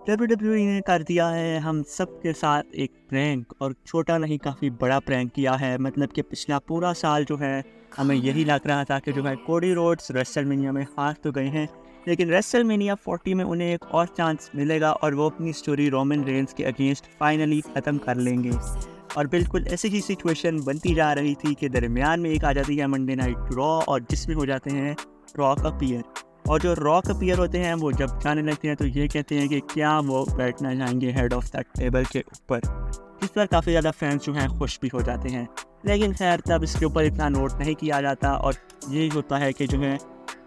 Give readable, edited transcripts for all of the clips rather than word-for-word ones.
WWE ने कर दिया है हम सब के साथ एक प्रैंक, और छोटा नहीं काफ़ी बड़ा प्रैंक किया है। मतलब कि पिछला पूरा साल जो है हमें यही लग रहा था कि जो है कोडी रोड्स रेसलमेनिया में हार तो गए हैं, लेकिन रेसलमेनिया 40 में उन्हें एक और चांस मिलेगा और वो अपनी स्टोरी रोमन रेंस के अगेंस्ट फाइनली ख़त्म कर लेंगे। और बिल्कुल ऐसी ही सिचुएशन बनती जा रही थी कि दरमियान में एक आ जाती है मंडे नाइट रॉ, और जिसमें हो जाते हैं रॉक अपीयर। और जो रॉक अपीयर होते हैं वो जब जाने लगते हैं तो ये कहते हैं कि क्या वो बैठना चाहेंगे हेड ऑफ़ दैट टेबल के ऊपर। इस पर काफ़ी ज़्यादा फैंस जो हैं खुश भी हो जाते हैं, लेकिन खैर तब इसके ऊपर इतना नोट नहीं किया जाता। और यही होता है कि जो है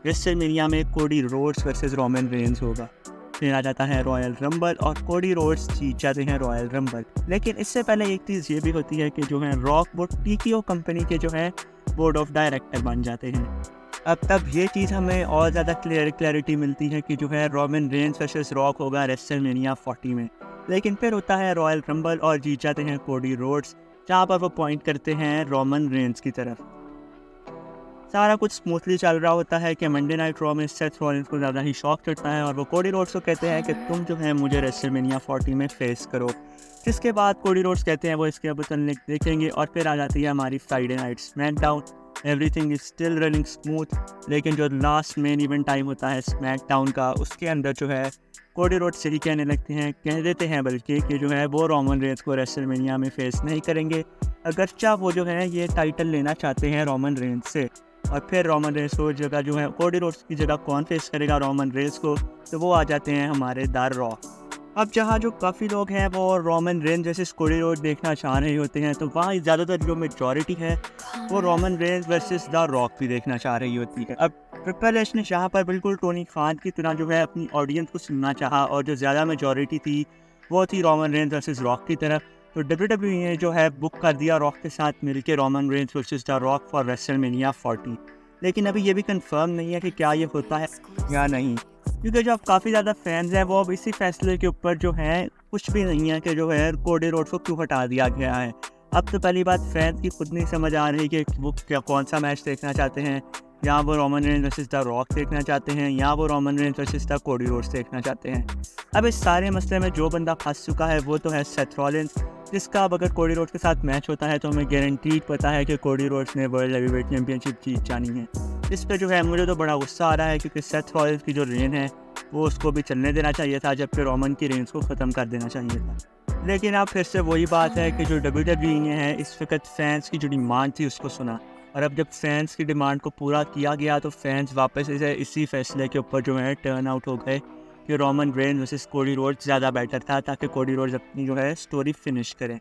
रेसलमेनिया में Cody Rhodes versus Roman Reigns होगा। फिर आ जाता है रॉयल रंबल और कोडी रोड्स जीत जाते हैं रॉयल रंबल। लेकिन इससे पहले एक चीज़ ये भी होती है कि जो है रॉक वो टीकीओ कंपनी के जो है बोर्ड ऑफ डायरेक्टर बन जाते हैं। अब तब ये चीज़ हमें और ज़्यादा क्लैरिटी मिलती है कि जो है रोमन रेंस वर्सेस रॉक होगा रेसलमेनिया 40 में। लेकिन फिर होता है रॉयल रंबल और जीत जाते हैं कोडी रोड्स, जहाँ पर वो पॉइंट करते हैं रोमन रेंस की तरफ। सारा कुछ स्मूथली चल रहा होता है कि मंडे नाइट रॉ में सेथ रॉलिंस को ज़्यादा ही शॉक चढ़ता है और वो कोडी रोड्स को कहते हैं कि तुम जो है मुझे रेसलमेनिया 40 में फेस करो। जिसके बाद कोडी रोड्स कहते हैं वो इसके मुतालिक देखेंगे, और फिर आ जाती है हमारी Friday night SmackDown. Everything is still running smooth, लेकिन जो लास्ट मेन इवेंट टाइम होता है स्मैकडाउन का, उसके अंदर जो है कोडी रोड्स यही कहने लगते हैं, कह देते हैं बल्कि कि जो है वो रोमन रेंस को रेसलमेनिया में फेस नहीं करेंगे, अगरचा वो जो है ये टाइटल लेना चाहते हैं रोमन रेंस से। और फिर रोमन रेंस को जगह जो है कोडी रोड्स की जगह कौन फेस करेगा रोमन रेंस को, तो वो आ जाते हैं हमारे द रॉ। अब जहाँ जो काफ़ी लोग हैं वो रोमन रेंस वर्सेस कोडी रोड देखना चाह रहे होते हैं, तो वहाँ ज़्यादातर जो मेजॉरिटी है वो Roman Reigns versus the rock भी देखना चाह रही होती है। अब ट्रिपल एच ने यहाँ पर बिल्कुल टोनी खान की तरह जो है अपनी ऑडियंस को सुनना चाहा, और जो ज़्यादा मेजॉरिटी थी वो थी रोमन रेंस वर्सेस रॉक की तरफ। तो WWE ने जो है बुक कर दिया रॉक के साथ मिलकर Roman Reigns versus the rock for WrestleMania 40। लेकिन अभी ये भी कंफर्म नहीं है कि क्या ये होता है या नहीं, क्योंकि जो अब काफ़ी ज़्यादा फैंस हैं वो अब इसी फैसले के ऊपर जो है कुछ भी नहीं है कि जो है कोडी रोड्स को क्यों हटा दिया गया है। अब तो पहली बात फैंस की खुद नहीं समझ आ रही कि वो क्या कौन सा मैच देखना चाहते हैं, या वो Roman Reigns versus the rock देखना चाहते हैं, या वो Roman Reigns versus the Cody Rhodes देखना चाहते हैं। अब इस सारे मसले में जो बंदा फंस चुका है वो तो है सेथ रॉलिंस, जिसका अब अगर कोडी रोड्स के साथ मैच होता है तो हमें गारंटीड पता है कि कोडी रोड्स ने वर्ल्ड हेवीवेट चैंपियनशिप जीत जानी है। इस पर जो है मुझे तो बड़ा गुस्सा आ रहा है, क्योंकि सेथ रॉलिंस की जो रेन है वो उसको भी चलने देना चाहिए था, जबकि रोमन की रेंज को ख़त्म कर देना चाहिए था। लेकिन अब फिर से वही बात है कि जो WWE ने है इस वक्त फैंस की जो डिमांड थी उसको सुना, और अब जब फैंस की डिमांड को पूरा किया गया तो फैंस वापस इसी फैसले के ऊपर जो है टर्न आउट हो गए कि Roman Reigns versus Cody Rhodes ज़्यादा बेटर था, ताकि कोडी रोड्स अपनी जो है स्टोरी फिनिश करें।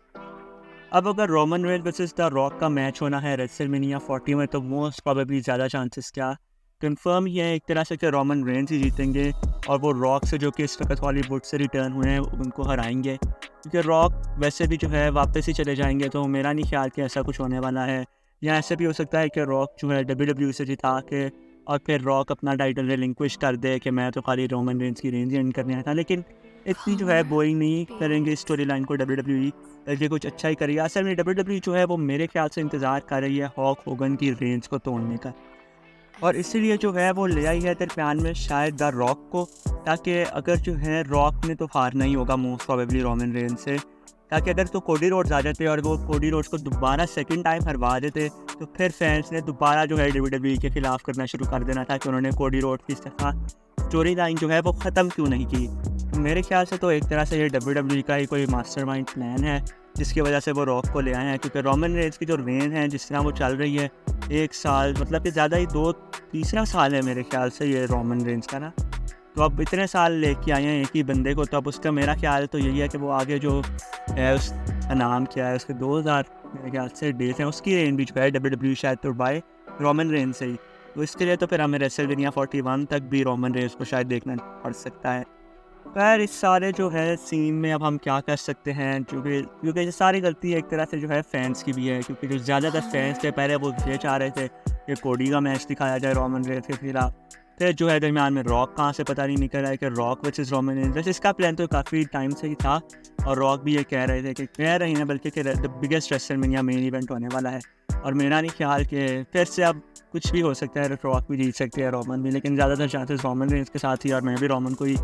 अब अगर Roman Reigns versus the rock का मैच होना है रेसलमेनिया 40 में, तो मोस्ट प्रोबेबली ज़्यादा चांसेस क्या कंफर्म ही है एक तरह से कि रोमन रेंस ही जीतेंगे, और वो रॉक से जो कि इस वक्त हॉलीवुड से रिटर्न हुए हैं उनको हराएंगे। क्योंकि रॉक वैसे भी जो है वापस ही चले जाएंगे, तो मेरा नहीं ख्याल कि ऐसा कुछ होने वाला है। या ऐसे भी हो सकता है कि रॉक जो है WWE से जिता के और फिर रॉक अपना टाइटल रिलिंक्विश कर दे कि मैं तो खाली रोमन रेंस की रेंज एंड करने आया था। लेकिन इतनी जो है बोरिंग नहीं करेंगे स्टोरी लाइन को WWE, बल्कि कुछ अच्छा ही करेगा। असल में WWE जो है वो मेरे ख्याल से इंतज़ार कर रही है हॉक होगन की रेंज को तोड़ने का, और इसीलिए जो है वो ले आई है दरमियान में शायद द रॉक को, ताकि अगर जो है रॉक ने तो हारना ही होगा मोस्ट प्रोबेबली रोमन रेंस से, ताकि अगर तो कोडी रोड्स आ जाते और वो कोडी रोड्स को दोबारा सेकंड टाइम हरवा देते, तो फिर फैंस ने दोबारा जो है WWE के खिलाफ करना शुरू कर देना था कि उन्होंने कोडी रोड्स की तरह स्टोरी लाइन जो है वो ख़त्म क्यों नहीं की। तो मेरे ख्याल से तो एक तरह से ये WWE का ही कोई मास्टरमाइंड प्लान है, जिसकी वजह से वो रॉक को ले आए हैं। क्योंकि रोमन रेंस की जो रेन है जिस तरह वो चल रही है, एक साल मतलब कि ज़्यादा ही तीसरा साल है मेरे ख्याल से ये रोमन रेंस का ना, तो अब इतने साल लेके आए हैं एक ही बंदे को, तो अब उसका मेरा ख्याल तो यही है कि वो आगे जो है उसका नाम क्या है, उसके 2000 मेरे ख्याल से डेट है, उसकी रेन भी जो है WWE शायद तोड़वाए रोमन रेंस से ही। तो इसके लिए तो फिर हमें रेसलमेनिया 41 तक भी रोमन रेंस को शायद देखना पड़ सकता है। खैर इस सारे जो है सीन में अब हम क्या कर सकते हैं, क्योंकि ये सारी गलती एक तरह से जो है फैंस की भी है, क्योंकि जो ज़्यादातर फैंस थे पहले वो ये चाह रहे थे कि कोडी का मैच दिखाया जाए रोमन रेंस के खिलाफ। फिर जो है दरमियान में रॉक कहाँ से पता नहीं निकल रहा है कि रॉक वर्सेस रोमन रेंस, वैसे इसका प्लान तो काफ़ी टाइम से ही था, और रॉक भी ये कह रहे थे बल्कि कि the biggest WrestleMania main event होने वाला है। और मेरा नहीं ख्याल कि फिर से अब कुछ भी हो सकता है, रॉक भी जीत सकते हैं, रोमन भी, लेकिन ज़्यादातर चांसेस रोमन रेंस के साथ ही, और मैं भी रोमन को ही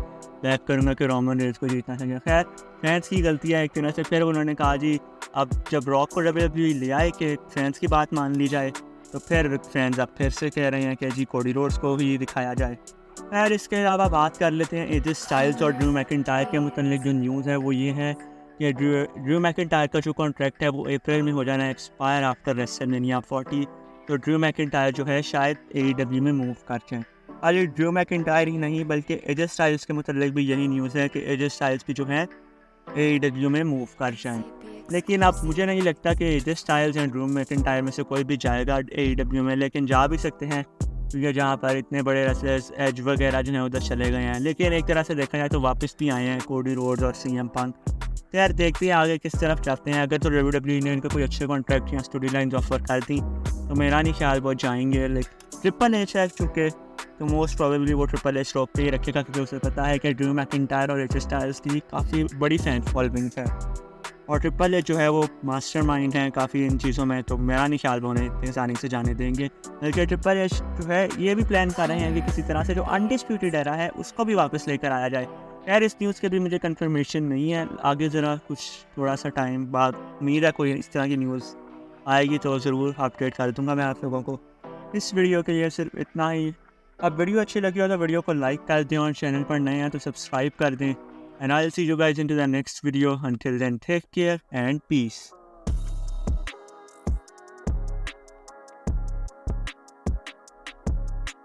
बैक करूँगा कि रोमन रेंस को जीतना चाहिए। खैर, फैंस की गलती है एक तरह से। फिर उन्होंने कहा जी अब जब रॉक को WWE ले आए कि फैंस की बात मान ली जाए, तो फिर फैंस अब फिर से कह रहे हैं कि जी कोडी रोड्स को ही दिखाया जाए। खैर, इसके अलावा बात कर लेते हैं एजे स्टाइल्स और ड्रू मैकिंटायर के मुतालिक। जो न्यूज़ है वो ये है कि ड्रू मैकिंटायर का जो कॉन्ट्रैक्ट है वो अप्रैल में हो जाना है एक्सपायर आफ्टर रेसलमेनिया 40। तो ड्रू मैकिंटायर जो है शायद AEW में मूव कर जाएँ। खाली ड्रू मैकिंटायर ही नहीं बल्कि एजे स्टाइल्स के मुतालिक भी यही न्यूज़ है कि एजे स्टाइल्स भी जो है AEW में मूव कर जाएँ। लेकिन अब मुझे नहीं लगता कि एजे स्टाइल्स या ड्रू मैकिंटायर में से कोई भी जाएगा AEW में, लेकिन जा भी सकते हैं क्योंकि जहाँ पर इतने बड़े रेसलर्स एज वगैरह जो हैं उधर चले गए हैं। लेकिन एक तरह से देखा जाए तो वापस भी आए हैं कोडी रोड्स और CM पंक। तो यार देखते हैं आगे किस तरफ जाते हैं। अगर तो WWE ने इनको कोई अच्छे कॉन्ट्रैक्ट या स्टोरी लाइन्स ऑफर कर दी तो मेरा नहीं ख्याल वो जाएंगे। लेकिन ट्रिपल एच है चुके तो मोस्ट प्रोबेबली वो ट्रिपल एच रोक पे ही रखेगा, क्योंकि उसे पता है कि ड्रू मैकिंटायर और एजे स्टाइल्स की काफ़ी बड़ी फैन फॉलोइंग है, और ट्रिपल एच जो है वो मास्टरमाइंड है काफ़ी इन चीज़ों में। तो मेरा नहीं ख्याल वो उन्हें इतनी आसानी से जाने देंगे। बल्कि ट्रिपल एच जो है ये भी प्लान कर रहे हैं कि किसी तरह से जो अनडिस्प्यूटेड एरा है उसको भी वापस लेकर आया जाए। यार इस न्यूज़ के भी मुझे कंफर्मेशन नहीं है, आगे ज़रा कुछ थोड़ा सा टाइम बाद उम्मीद है कोई इस तरह की न्यूज़ आएगी तो ज़रूर अपडेट कर दूँगा मैं आप लोगों को। इस वीडियो के लिए सिर्फ इतना ही। अब वीडियो अच्छी लगी हो तो वीडियो को लाइक कर दें, और चैनल पर नए हैं तो सब्सक्राइब कर दें। And I'll see you guys into the next video. Until then, take care and peace.